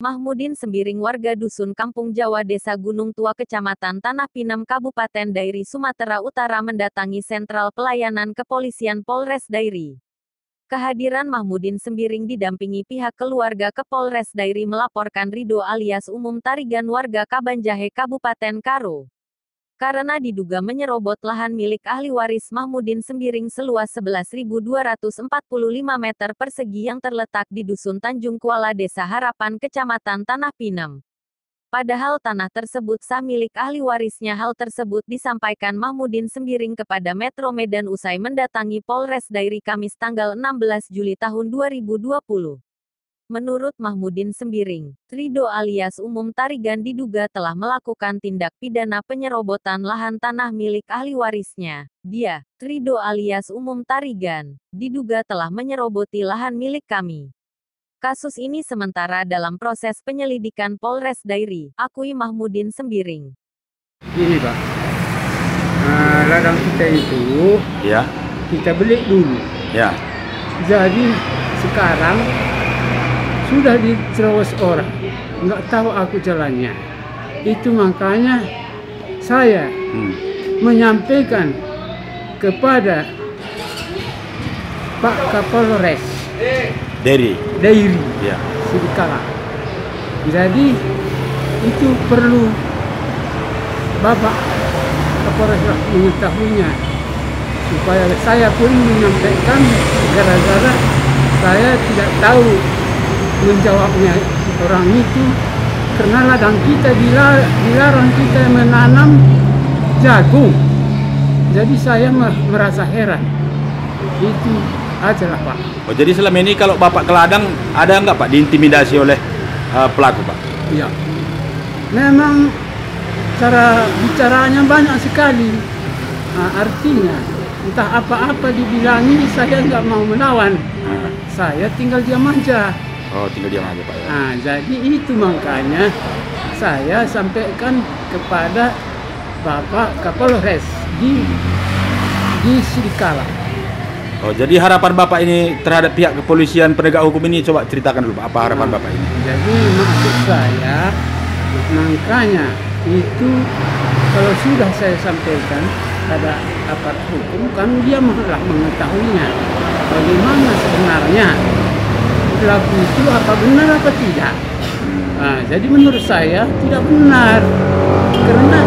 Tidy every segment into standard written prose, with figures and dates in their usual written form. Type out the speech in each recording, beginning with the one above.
Mahmudin Sembiring warga Dusun Kampung Jawa Desa Gunung Tua Kecamatan Tanah Pinem Kabupaten Dairi Sumatera Utara mendatangi Sentral Pelayanan Kepolisian Polres Dairi. Kehadiran Mahmudin Sembiring didampingi pihak keluarga ke Polres Dairi melaporkan Rido alias Umum Tarigan warga Kabanjahe Kabupaten Karo. Karena diduga menyerobot lahan milik ahli waris Mahmudin Sembiring seluas 11.245 meter persegi yang terletak di Dusun Tanjung Kuala Desa Harapan Kecamatan Tanah Pinem. Padahal tanah tersebut sah milik ahli warisnya. Hal tersebut disampaikan Mahmudin Sembiring kepada Metro Medan usai mendatangi Polres Dairi Kamis tanggal 16 Juli tahun 2020. Menurut Mahmudin Sembiring, Rido alias Umum Tarigan diduga telah melakukan tindak pidana penyerobotan lahan tanah milik ahli warisnya. Dia, Rido alias Umum Tarigan, diduga telah menyeroboti lahan milik kami. Kasus ini sementara dalam proses penyelidikan Polres Dairi, akui Mahmudin Sembiring. Gini Pak, ladang kita itu Ya, kita beli dulu. ya. Jadi sekarang sudah diterobos orang, nggak tahu aku jalannya. Itu makanya saya menyampaikan kepada Pak Kapolres Dairi. Dairi Ya. Sidikala. Jadi itu perlu Bapak Kapolres mengetahuinya, supaya saya pun menyampaikan, gara-gara saya tidak tahu menjawabnya orang itu, karena ladang kita dilarang kita menanam jagung. Jadi saya merasa heran. Itu aja lah Pak. Oh, jadi selama ini kalau Bapak ke ladang ada nggak Pak diintimidasi oleh pelaku Pak? Iya. Memang cara bicaranya banyak sekali. Artinya entah apa-apa dibilangi, saya nggak mau melawan. Saya tinggal diam aja. Oh, tinggal diam aja Pak ya. Jadi itu makanya saya sampaikan kepada Bapak Kapolres di Sidikala. Oh, jadi harapan Bapak ini terhadap pihak kepolisian penegak hukum ini, coba ceritakan dulu Pak, apa harapan Bapak ini? Jadi maksud saya, makanya itu kalau sudah saya sampaikan pada aparat hukum, kan dia malah mengetahuinya bagaimana sebenarnya pelaku itu, apa benar apa tidak. Jadi menurut saya tidak benar, karena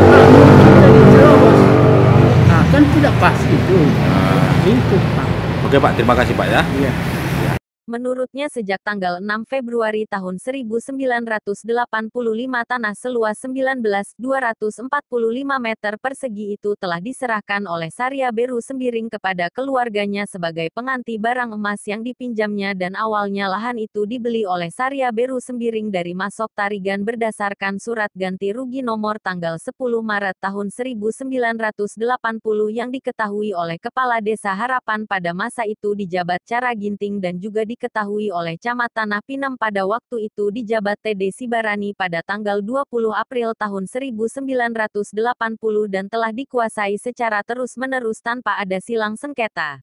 kalau kita diterobos, kan tidak pas itu. Itu Pak. Oke Pak, terima kasih Pak ya. Iya. Menurutnya sejak tanggal 6 Februari tahun 1985 tanah seluas 19.245 meter persegi itu telah diserahkan oleh Saria Beru Sembiring kepada keluarganya sebagai pengganti barang emas yang dipinjamnya, dan awalnya lahan itu dibeli oleh Saria Beru Sembiring dari Masok Tarigan berdasarkan surat ganti rugi nomor tanggal 10 Maret tahun 1980 yang diketahui oleh Kepala Desa Harapan pada masa itu dijabat Cara Ginting, dan juga diketahui oleh Camat Tanah Pinem pada waktu itu dijabat TD Sibarani pada tanggal 20 April tahun 1980 dan telah dikuasai secara terus-menerus tanpa ada silang sengketa.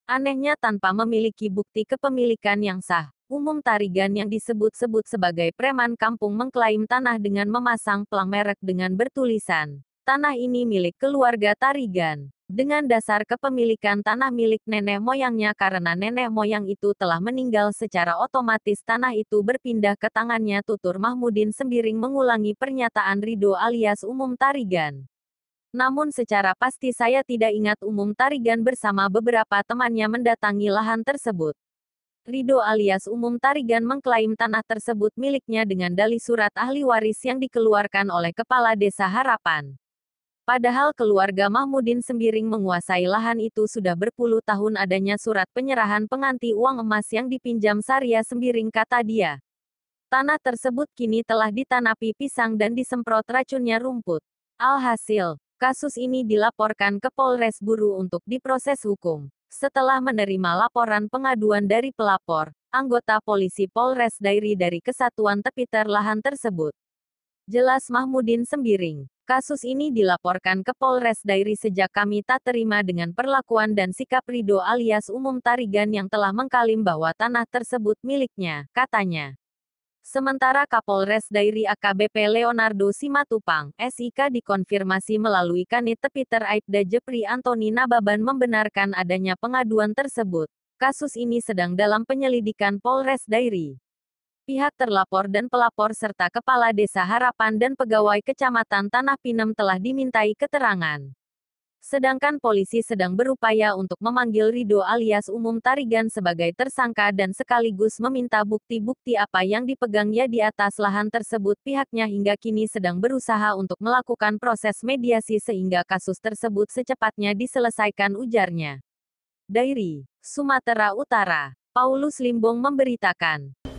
Anehnya tanpa memiliki bukti kepemilikan yang sah, Umum Tarigan yang disebut-sebut sebagai preman kampung mengklaim tanah dengan memasang pelang merek dengan bertulisan, "Tanah ini milik keluarga Tarigan." Dengan dasar kepemilikan tanah milik nenek moyangnya, karena nenek moyang itu telah meninggal, secara otomatis tanah itu berpindah ke tangannya, tutur Mahmudin Sembiring mengulangi pernyataan Rido alias Umum Tarigan. Namun secara pasti saya tidak ingat Umum Tarigan bersama beberapa temannya mendatangi lahan tersebut. Rido alias Umum Tarigan mengklaim tanah tersebut miliknya dengan dalih surat ahli waris yang dikeluarkan oleh Kepala Desa Harapan. Padahal keluarga Mahmudin Sembiring menguasai lahan itu sudah berpuluh tahun. Adanya surat penyerahan pengganti uang emas yang dipinjam Saria Sembiring, kata dia. Tanah tersebut kini telah ditanapi pisang dan disemprot racunnya rumput. Alhasil, kasus ini dilaporkan ke Polres Buru untuk diproses hukum. Setelah menerima laporan pengaduan dari pelapor, anggota polisi Polres Dairi dari Kesatuan Tepiter lahan tersebut. Jelas Mahmudin Sembiring. Kasus ini dilaporkan ke Polres Dairi sejak kami tak terima dengan perlakuan dan sikap Rido alias Umum Tarigan yang telah mengklaim bahwa tanah tersebut miliknya, katanya. Sementara Kapolres Dairi AKBP Leonardo Simatupang, SIK dikonfirmasi melalui Kanit Tepiter Aibda Jepri Antoni Nababan membenarkan adanya pengaduan tersebut. Kasus ini sedang dalam penyelidikan Polres Dairi. Pihak terlapor dan pelapor serta Kepala Desa Harapan dan pegawai Kecamatan Tanah Pinem telah dimintai keterangan. Sedangkan polisi sedang berupaya untuk memanggil Rido alias Umum Tarigan sebagai tersangka dan sekaligus meminta bukti-bukti apa yang dipegangnya di atas lahan tersebut. Pihaknya hingga kini sedang berusaha untuk melakukan proses mediasi sehingga kasus tersebut secepatnya diselesaikan, ujarnya. Dairi, Sumatera Utara, Paulus Limbong memberitakan.